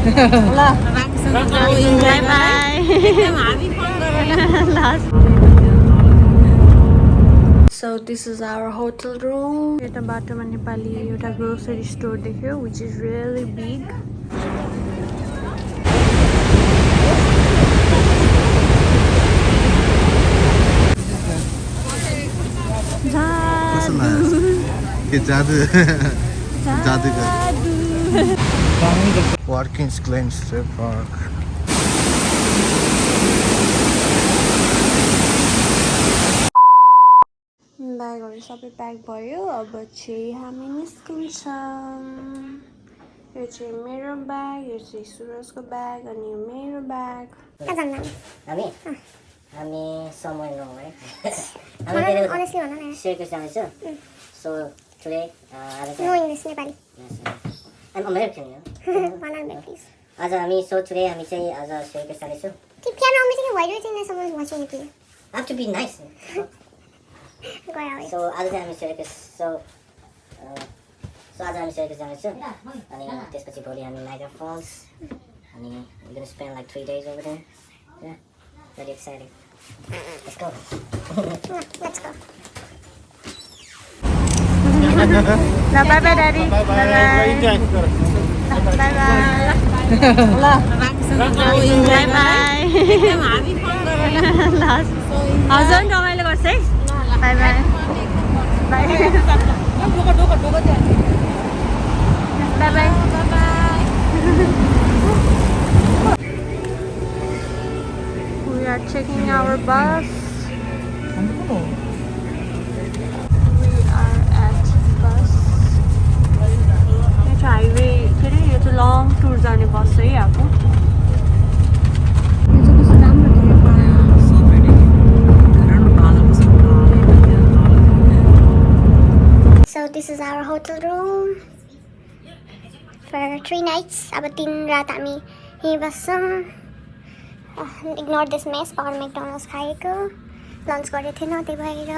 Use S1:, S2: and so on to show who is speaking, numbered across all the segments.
S1: Bye bye. So this is our hotel room. Eta batoma Nepali एउटा grocery store देख्यो which is really big.
S2: Watkins Glen State Park.
S1: ब्यागहरु सबै pack भयो अब चाहिँ हामी निस्किन्छौँ यो चाहिँ मेरो ब्याग यो चाहिँ सुरजको ब्याग अनि यो मेरो ब्याग
S3: हामी somewhere no है हामी honestly भन्न न सिरकुस जाँदैछु so today no English Nepali I'm American please आज हामी so today हामी चाहिँ आज सिरकुस जाँदैछु keep camera on me why do you think that someone is watching it I have to be nice so आज चाहिँ हामी सिरकुस so आज हामी सिरकुस जाँदैछु अनि त्यसपछि भोलि हामी Niagara Falls अनि we're going to spend like 3 days over there yeah very exciting let's go let's go
S1: bye bye daddy bye bye bye bye हजुर रमाइलो गर्छ है by by by by by We are checking our bus. We are at bus. It's highway. It's a long tour जाने bus है आपको.
S4: So this is our hotel room for 3 nights. अब 3 रात हामी यहीँ बस्छौँ. Ignore this mess. Power McDonald's खाएको lunch गरेको थिएन त्यही भएर.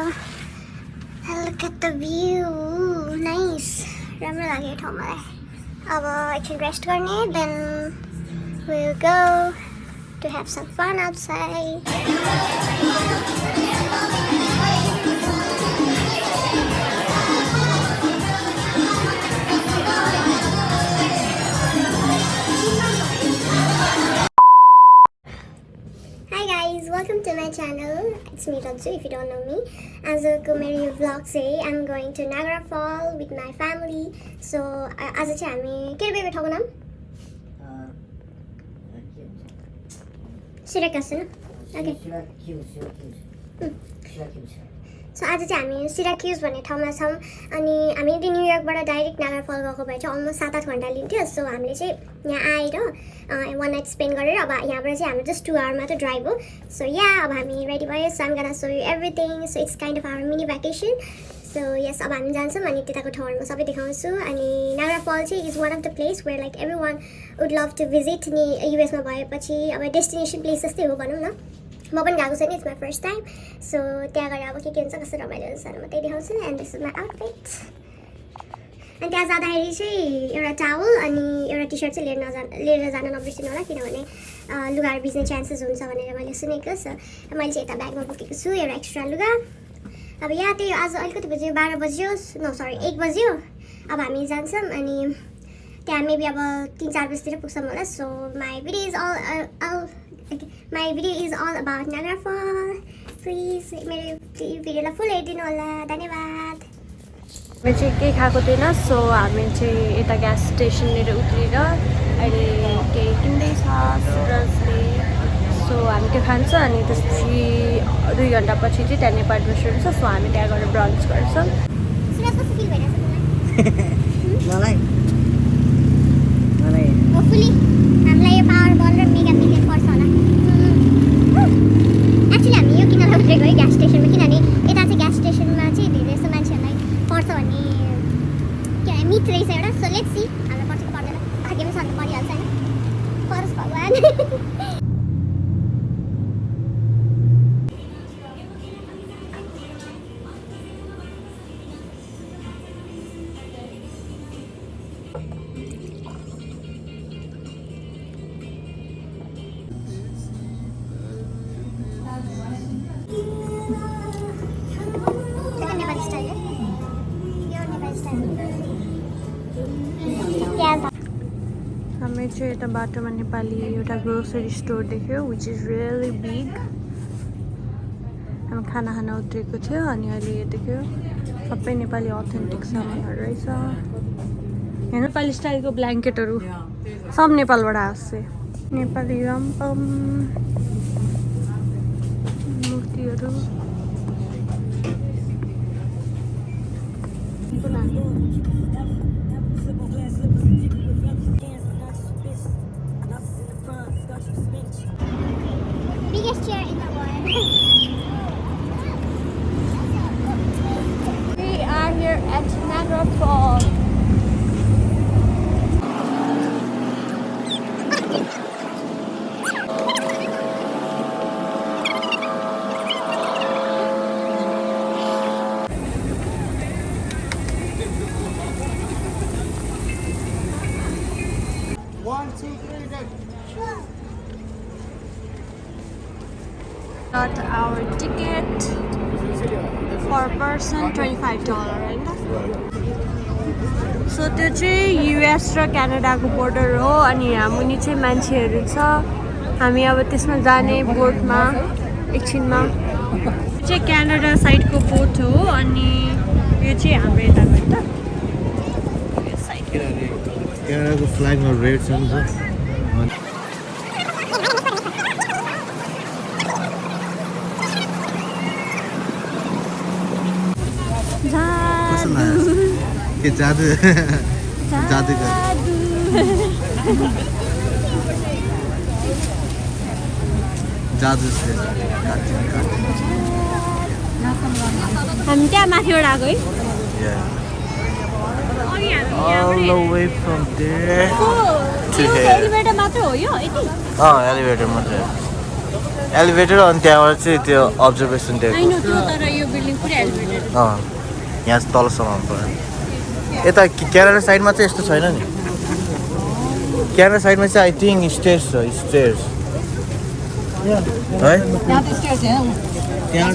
S4: Look at the view. Nice. राम्रो लाग्यो ठाउँ मलाई. अब एकछिन रेस्ट गर्ने then we'll go to have some fun outside. Welcome to my channel. It's me Ranju if you don't know me. As a comedy vlog say I'm going to Niagara Fall with my family. So as a chami के बेबे ठाउँको नाम? Syracuse न? Okay. So आज चाहिँ हामी Syracuse भन्ने ठाउँमा छौँ अनि हामी न्युयोर्कबाट डाइरेक्ट नाइगरा फल गएको भए चाहिँ अलमोस्ट 7-8 घण्टा लिन्थ्यो सो हामीले चाहिँ यहाँ आएर 1 नाइट स्पेन्ड गरेर अब यहाँबाट चाहिँ हाम्रो जस्ट 2 आवर मात्र ड्राइभ हो सो या अब हामी रेडी भयो so I'm gonna show you everything so it's kind of our mini vacation so yes अब हामी जान्छौँ अनि त्यताको ठाउँहरू म सबै देखाउँछु अनि नाइगरा फल चाहिँ is one of the place where like every one would love to visit नि युएसमा भएपछि अब डेस्टिनेसन प्लेस जस्तै हो भनौँ न म पनि गएको छैन it's my first time so त्यहाँ गएर अब के हुन्छ कस्तो रमाइलो हुन्छ म त्यही देखाउँछु and this is my outfit अनि त्यहाँ जाँदाखेरि चाहिँ एउटा टावल अनि एउटा टी सर्ट चाहिँ लिएर जान नबिर्सिनु होला किनभने लुगाहरू भिज्ने चान्सेस हुन्छ भनेर मैले सुनेको सो मैले चाहिँ यता ब्यागमा बोकेको छु एउटा एक्स्ट्रा लुगा अब यहाँ त्यही आज अलिकति बज्यो 12 बज्यो नो सरी 1 बज्यो अब हामी जान्छौँ अनि त्यहाँ मेबी अब 3-4 बजीतिर पुग्छौँ होला so my video is all about Niagara fall please मेरो भिडियोलाई फुल हेरिदिनु होला धन्यवाद
S1: हामी चाहिँ केही खाएको थिएन सो हामी चाहिँ यता ग्यास स्टेसननिर उत्रेर अहिले केही किन्दैछ सुरजले सो हामी त्यो खान्छ अनि त्यसपछि 2 घन्टापछि चाहिँ त्यहाँ नेपाल रेस्टुरेन्ट छ सो हामी त्यहाँ गएर ब्रन्च गर्छौँ
S3: मलाई
S4: होपफुली हामीलाई यो पावर बल र मेगा मिलियन पर्छ होला एक्चुअली हामी यो किन उत्रेको है ग्यास स्टेसनमा किनभने यता चाहिँ ग्यास स्टेसनमा चाहिँ धेरै जस्तो मान्छेहरूलाई पर्छ भन्ने के मिथ रहेछ एउटा सो लेट्स सी हामीलाई पर्छ कि पर्दैन भाग्यमा छ भने परिहाल्छ होइन परोस् भगवान्
S1: हामी चाहिँ यता बाटोमा नेपाली एउटा ग्रोसरी स्टोर देख्यो विच इज रियली बिग हामी खाना खान उत्रेको थियो अनि अहिले यो देख्यो सबै नेपाली अथेन्टिक सामानहरू रहेछ यहाँ नेपाली स्टाइलको ब्ल्याङ्केटहरू सब नेपालबाट आएको नेपाली रम्पम मूर्तिहरू
S4: Biggest chair in the world.
S1: We are here at Niagara Falls. Got our ticket per person $25 right? So त्यो चाहिँ US र क्यानाडाको बोर्डर हो अनि यहाँ मुनि चाहिँ मान्छेहरू छ हामी अब त्यसमा जाने बोटमा एकछिनमा चाहिँ क्यानाडा साइडको बोट हो अनि यो चाहिँ हाम्रो यताको होइन यो साइड
S2: क्यानाडाको फ्ल्यागमा रेड छ नि त के जादु जादु जादु
S1: हामी त्यहाँ माथिबाट आएको है
S2: all the way from there to here
S1: elevator मात्र हो यो यति
S2: एलिभेटर मात्रै एलिभेटर अनि त्यहाँबाट चाहिँ त्यो अब्जर्भेसन डेक
S1: हैन त्यो तर यो बिल्डिङ पुरै एलिभेटर
S2: यहाँ चाहिँ तलसम्म पर्यो यता क्यानाडा साइडमा चाहिँ यस्तो छैन नि क्यानाडा साइडमा चाहिँ आई थिङ्क स्टेयर्स छ स्टेयर्स है यहाँ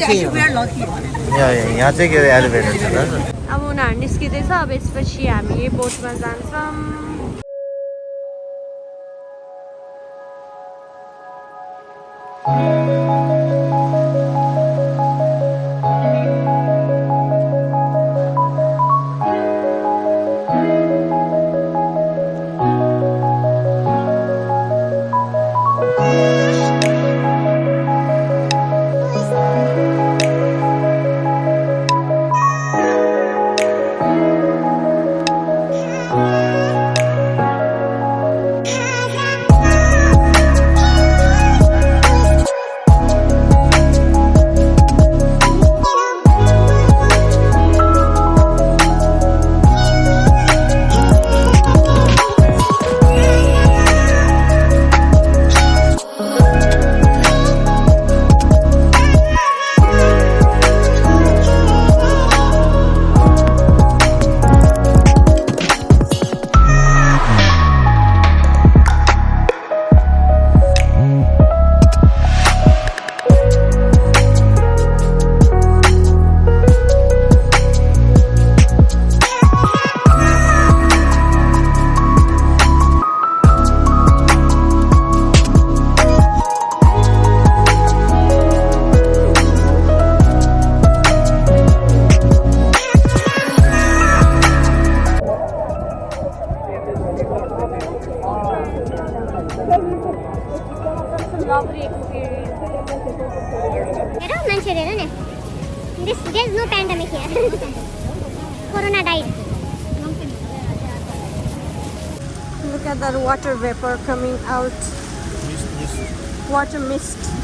S2: चाहिँ के अरे एलिभेटर छ
S1: अब उनीहरू निस्किँदैछ अब यसपछि हामी यही बोटमा जान्छौँ
S4: There's no pandemic here. Corona died.
S1: Look at that water vapor coming out. Water mist.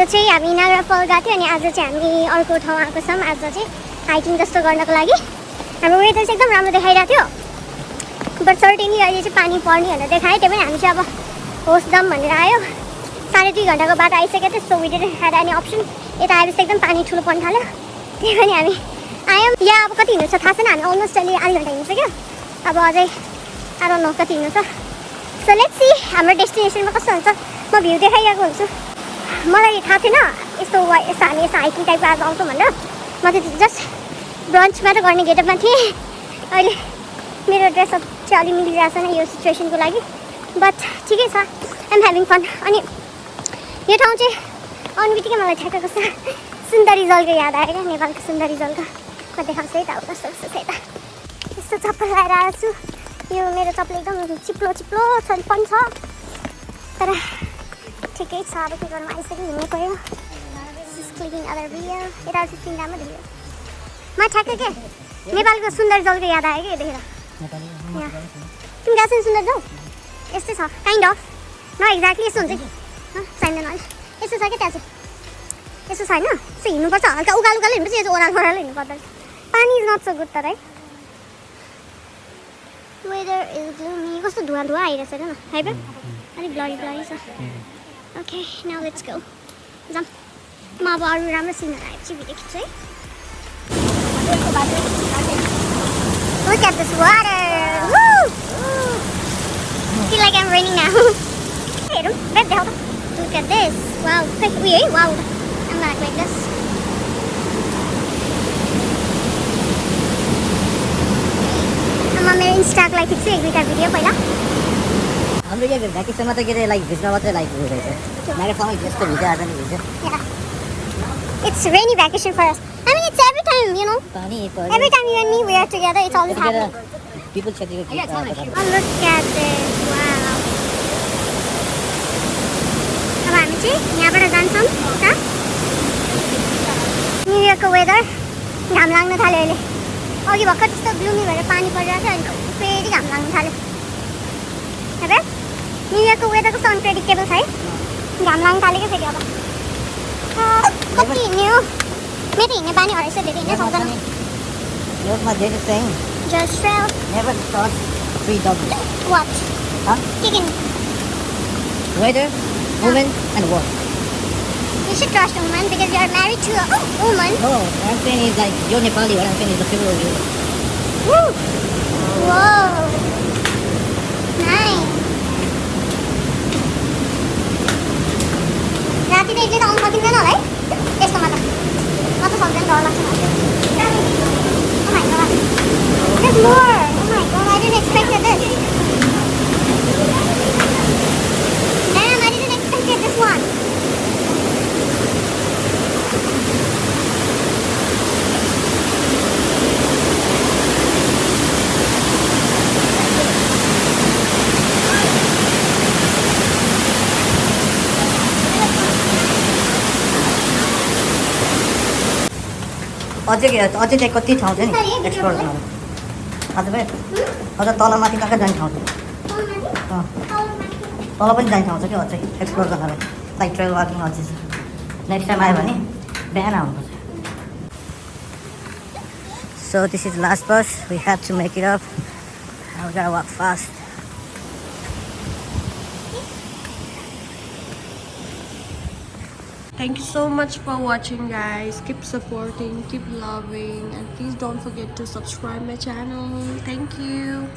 S4: चाहिँ हामी नागरा फल गएको थियो अनि आज चाहिँ हामी अर्को ठाउँ आएको छौँ। आज चाहिँ हाइकिङ जस्तो गर्नको लागि हाम्रो वेदर चाहिँ एकदम राम्रो देखाइरहेको थियो, बट सर्टेनली अहिले चाहिँ पानी पर्ने भनेर देखायो। त्यही पनि हामी चाहिँ अब होस् जाऊँ भनेर आयो। 2.5 घन्टाको बाटो आइसकेको थियो, so we didn't had any option. यता आएपछि एकदम पानी ठुलो पर्न थाल्यो, त्यही पनि हामी आयौँ। यहाँ अब कति हिँड्नु छ थाहा छैन, हामी अलमोस्ट अहिले आधी घन्टा हिँड्नु सक्यो। अब अझै आई डोन्ट नो कति हिँड्नु छ। सो लेट्स सी हाम्रो डेस्टिनेसनमा कस्तो हुन्छ। म भ्यू देखाइरहेको हुन्छु। मलाई थाहा थिएन यस्तो हामी यस्तो हाइकिङ टाइपको आज आउँछौँ भनेर। म त जस्ट ब्रन्च मात्र गर्ने गेटअपमा थिएँ। अहिले मेरो ड्रेसअप चाहिँ अलि मिलिरहेको छैन यो सिचुएसनको लागि, बट ठिकै छ, आइएम ह्याभिङ फन। अनि यो ठाउँ चाहिँ आउनु बित्तिकै मलाई ठ्याक्क कस्तो सुन्दरी जलको याद आयो क्या, नेपालको सुन्दरी जलको देखाउँछ है त। अब कस्तो कस्तो छ यता। यस्तो चप्पल लगाएर आएको छु। यो मेरो चप्पल एकदम चिप्लो चिप्लो पनि छ, तर ठिकै छ। अब के गर्नु, आइसक्यो, हिँड्नु पऱ्यो। क्लिकिङ अदर भिडियो यता 15 राम्रो देख्यो। म ठ्याक्कै के नेपालको सुन्दर जलको याद आयो क्या देखेर। तिमी गएको सुन्दर जल यस्तै छ काइन्ड अफ, न एक्ज्याक्टली यस्तो हुन्छ कि चाहिँदैन अहिले यस्तो छ क्या त्यहाँ चाहिँ यस्तो छैन। यस्तो हिँड्नुपर्छ, हल्का उकालो उकालो हिँड्नुपर्छ, यो चाहिँ ओह्रालो ओह्रालो हिँड्नु पर्दैन। पानी इज नट सो गुड तर है। वेदर इज ग्लुमी, कस्तो धुवा धुवा आइरहेछ हेर न, है ब्रो अलिक ब्लरी ब्लरी छ। ओके नाउ लेट्स गो जाऊँ। म अब अरू राम्रो सिनहरू आएपछि भिडियो खिच्छु है। Look at this water! Woo! I feel like I'm raining now. Hey, look at this. Wow. Hey, wow. I'm not like this. I'm on my Insta like it's a great video पहिला।
S3: हाम्रो यहाँ भ्याकेसनमा त के अरे like भिज्न मात्रै like हुँदैछ। नागरा फलमा यस्तो भिजा आज नि भिज्यो।
S4: Yeah. It's rainy vacation for us. I mean, it's every time, you know. Every time you and me we are together, it's always happening.
S3: People check you.
S4: Oh, look at this! Wow. अब हामी चाहिँ यहाँबाट जान्छौँ कहाँ? न्युयोर्कको weather घाम लाग्न थाल्यो अहिले। अघि भर्खर त्यस्तो ग्लुमी भएर पानी परिरहेको थियो, अनि फेरि घाम लाग्न थाल्यो। हेर न्युयोर्कको वेदर कस्तो अनप्रेडिक्टेबल छ है। घाम लाग्न थाल्यो क्या फेरि अब। कति हिँड्ने हो? मेरो हिँड्ने बानी हराइछ, धेरै हिँड्नै सक्दैन। Just trail.
S3: Never trust three dogs.
S4: What?
S3: Huh?
S4: Chicken.
S3: Weather, woman, and work.
S4: You should trust a woman because you are married to a woman.
S3: No, what I'm saying is like you're Nepali. What I'm saying is the people of you.
S4: Woo! Whoa! Nice. राति त एक्लै त आउनु सकिँदैन होला है यस्तोमा त। म त सक्दैन, डर लाग्छ मलाई। Oh my god. There's more! Oh my god, I didn't expect this. Damn, I didn't expect this one.
S3: अझै चाहिँ कति ठाउँ छ नि एक्सप्लोर गर्नु। आज भाइ अझ तल माथि कहाँ कहाँ जाने ठाउँ छ। तल पनि जाने ठाउँ छ क्या अझै एक्सप्लोर गर्नलाई। लाइक ट्रेल वाकिङ अझै छ। नेक्स्ट टाइम आयो भने बिहान आउनुपर्छ। So this is the last bus. We have to make it up. Now we gotta walk fast.
S1: Thank you so much for watching, guys. Keep supporting, keep loving, and please don't forget to subscribe my channel. Thank you.